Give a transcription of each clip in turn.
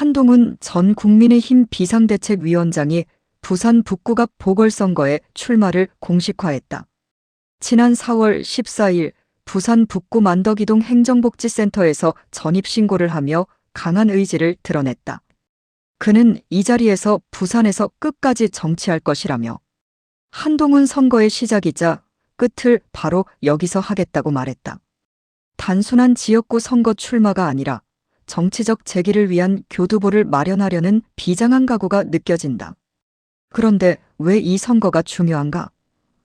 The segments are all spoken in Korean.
한동훈 전 국민의힘 비상대책위원장이 부산 북구갑 보궐선거에 출마를 공식화했다. 지난 4월 14일 부산 북구 만덕이동 행정복지센터에서 전입신고를 하며 강한 의지를 드러냈다. 그는 이 자리에서 부산에서 끝까지 정치할 것이라며 한동훈 선거의 시작이자 끝을 바로 여기서 하겠다고 말했다. 단순한 지역구 선거 출마가 아니라 정치적 재기를 위한 교두보를 마련하려는 비장한 각오가 느껴진다. 그런데 왜 이 선거가 중요한가?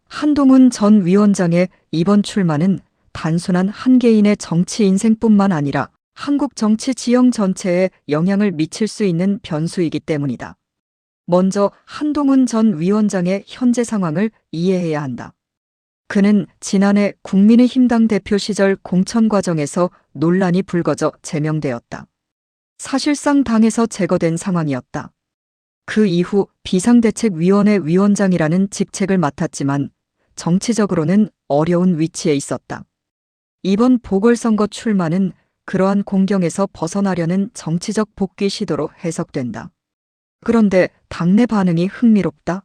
한동훈 전 위원장의 이번 출마는 단순한 한 개인의 정치 인생뿐만 아니라 한국 정치 지형 전체에 영향을 미칠 수 있는 변수이기 때문이다. 먼저 한동훈 전 위원장의 현재 상황을 이해해야 한다. 그는 지난해 국민의힘 당대표 시절 공천 과정에서 논란이 불거져 제명되었다. 사실상 당에서 제거된 상황이었다. 그 이후 비상대책위원회 위원장이라는 직책을 맡았지만 정치적으로는 어려운 위치에 있었다. 이번 보궐선거 출마는 그러한 공경에서 벗어나려는 정치적 복귀 시도로 해석된다. 그런데 당내 반응이 흥미롭다.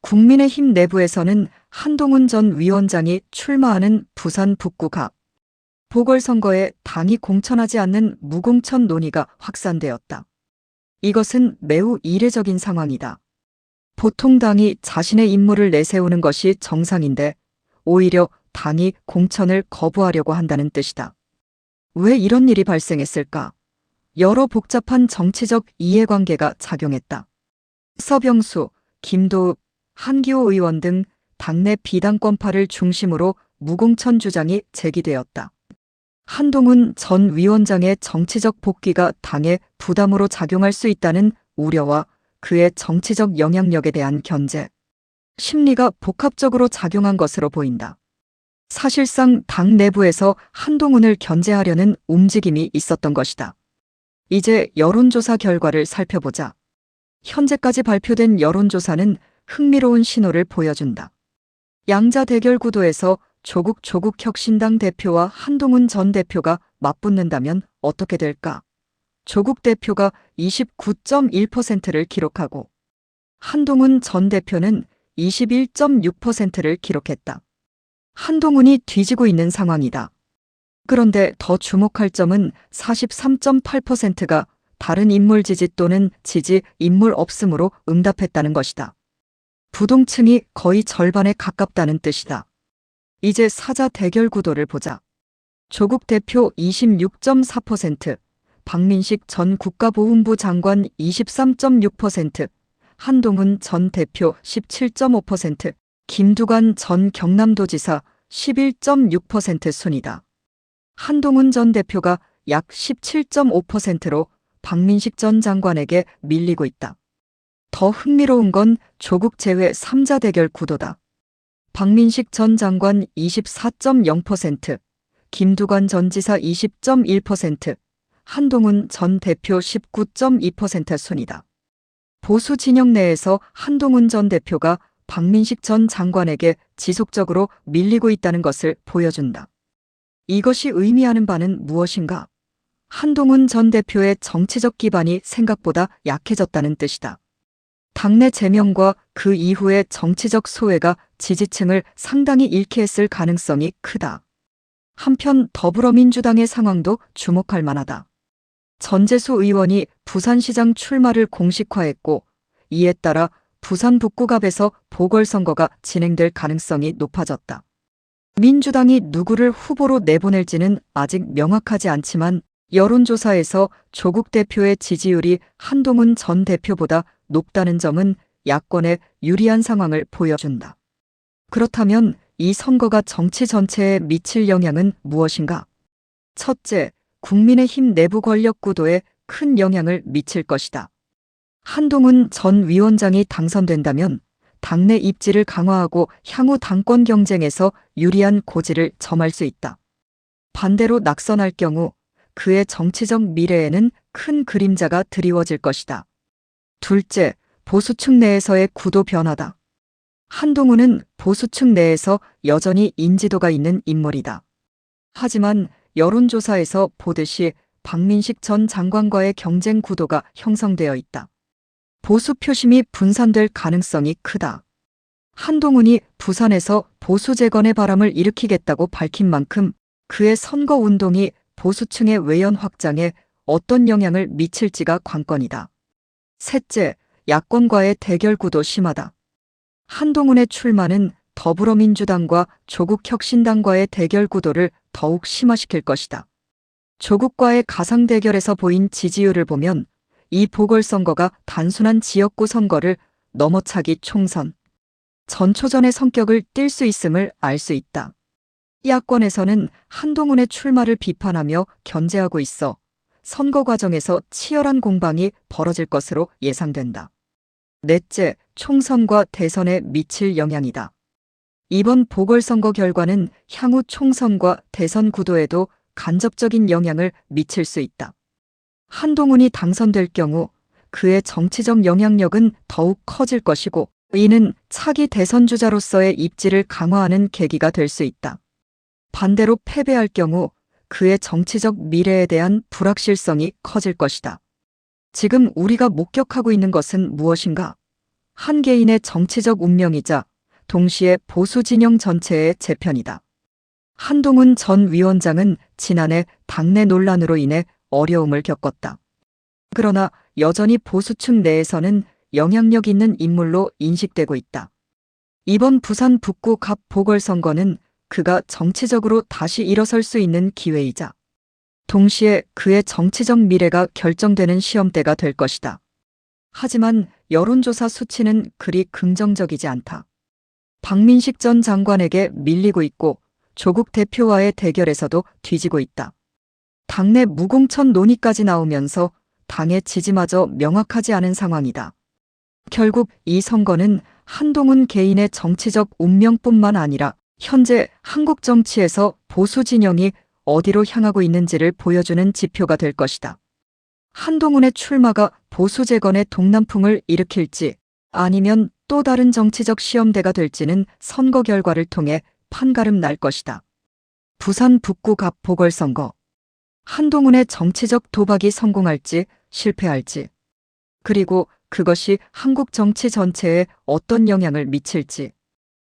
국민의힘 내부에서는 한동훈 전 위원장이 출마하는 부산 북구갑 보궐선거에 당이 공천하지 않는 무공천 논의가 확산되었다. 이것은 매우 이례적인 상황이다. 보통 당이 자신의 인물을 내세우는 것이 정상인데 오히려 당이 공천을 거부하려고 한다는 뜻이다. 왜 이런 일이 발생했을까? 여러 복잡한 정치적 이해관계가 작용했다. 서병수, 김도읍, 한기호 의원 등 당내 비당권파를 중심으로 무공천 주장이 제기되었다. 한동훈 전 위원장의 정치적 복귀가 당에 부담으로 작용할 수 있다는 우려와 그의 정치적 영향력에 대한 견제, 심리가 복합적으로 작용한 것으로 보인다. 사실상 당 내부에서 한동훈을 견제하려는 움직임이 있었던 것이다. 이제 여론조사 결과를 살펴보자. 현재까지 발표된 여론조사는 흥미로운 신호를 보여준다. 양자 대결 구도에서 조국 혁신당 대표와 한동훈 전 대표가 맞붙는다면 어떻게 될까? 조국 대표가 29.1%를 기록하고 한동훈 전 대표는 21.6%를 기록했다. 한동훈이 뒤지고 있는 상황이다. 그런데 더 주목할 점은 43.8%가 다른 인물 지지 또는 지지 인물 없음으로 응답했다는 것이다. 부동층이 거의 절반에 가깝다는 뜻이다. 이제 사자 대결 구도를 보자. 조국 대표 26.4%, 박민식 전 국가보훈부 장관 23.6%, 한동훈 전 대표 17.5%, 김두관 전 경남도지사 11.6% 순이다. 한동훈 전 대표가 약 17.5%로 박민식 전 장관에게 밀리고 있다. 더 흥미로운 건 조국 제외 3자 대결 구도다. 박민식 전 장관 24.0%, 김두관 전 지사 20.1%, 한동훈 전 대표 19.2% 순이다. 보수 진영 내에서 한동훈 전 대표가 박민식 전 장관에게 지속적으로 밀리고 있다는 것을 보여준다. 이것이 의미하는 바는 무엇인가? 한동훈 전 대표의 정치적 기반이 생각보다 약해졌다는 뜻이다. 당내 제명과 그 이후의 정치적 소외가 지지층을 상당히 잃게 했을 가능성이 크다. 한편 더불어민주당의 상황도 주목할 만하다. 전재수 의원이 부산시장 출마를 공식화했고 이에 따라 부산 북구갑에서 보궐선거가 진행될 가능성이 높아졌다. 민주당이 누구를 후보로 내보낼지는 아직 명확하지 않지만 여론조사에서 조국 대표의 지지율이 한동훈 전 대표보다 높다는 점은 야권에 유리한 상황을 보여준다. 그렇다면 이 선거가 정치 전체에 미칠 영향은 무엇인가? 첫째, 국민의힘 내부 권력 구도에 큰 영향을 미칠 것이다. 한동훈 전 위원장이 당선된다면 당내 입지를 강화하고 향후 당권 경쟁에서 유리한 고지를 점할 수 있다. 반대로 낙선할 경우 그의 정치적 미래에는 큰 그림자가 드리워질 것이다. 둘째, 보수층 내에서의 구도 변화다. 한동훈은 보수층 내에서 여전히 인지도가 있는 인물이다. 하지만 여론조사에서 보듯이 박민식 전 장관과의 경쟁 구도가 형성되어 있다. 보수 표심이 분산될 가능성이 크다. 한동훈이 부산에서 보수 재건의 바람을 일으키겠다고 밝힌 만큼 그의 선거 운동이 보수층의 외연 확장에 어떤 영향을 미칠지가 관건이다. 셋째, 야권과의 대결 구도 심하다. 한동훈의 출마는 더불어민주당과 조국혁신당과의 대결 구도를 더욱 심화시킬 것이다. 조국과의 가상 대결에서 보인 지지율을 보면 이 보궐선거가 단순한 지역구 선거를 넘어 차기 총선, 전초전의 성격을 띨 수 있음을 알 수 있다. 야권에서는 한동훈의 출마를 비판하며 견제하고 있어 선거 과정에서 치열한 공방이 벌어질 것으로 예상된다. 넷째, 총선과 대선에 미칠 영향이다. 이번 보궐선거 결과는 향후 총선과 대선 구도에도 간접적인 영향을 미칠 수 있다. 한동훈이 당선될 경우 그의 정치적 영향력은 더욱 커질 것이고 이는 차기 대선 주자로서의 입지를 강화하는 계기가 될 수 있다. 반대로 패배할 경우 그의 정치적 미래에 대한 불확실성이 커질 것이다. 지금 우리가 목격하고 있는 것은 무엇인가? 한 개인의 정치적 운명이자 동시에 보수 진영 전체의 재편이다. 한동훈 전 위원장은 지난해 당내 논란으로 인해 어려움을 겪었다. 그러나 여전히 보수층 내에서는 영향력 있는 인물로 인식되고 있다. 이번 부산 북구 갑 보궐선거는 그가 정치적으로 다시 일어설 수 있는 기회이자 동시에 그의 정치적 미래가 결정되는 시험대가 될 것이다. 하지만 여론조사 수치는 그리 긍정적이지 않다. 박민식 전 장관에게 밀리고 있고 조국 대표와의 대결에서도 뒤지고 있다. 당내 무공천 논의까지 나오면서 당의 지지마저 명확하지 않은 상황이다. 결국 이 선거는 한동훈 개인의 정치적 운명뿐만 아니라 현재 한국 정치에서 보수 진영이 어디로 향하고 있는지를 보여주는 지표가 될 것이다. 한동훈의 출마가 보수 재건의 동남풍을 일으킬지 아니면 또 다른 정치적 시험대가 될지는 선거 결과를 통해 판가름 날 것이다. 부산 북구 갑 보궐선거. 한동훈의 정치적 도박이 성공할지 실패할지, 그리고 그것이 한국 정치 전체에 어떤 영향을 미칠지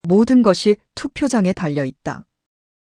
모든 것이 투표장에 달려 있다.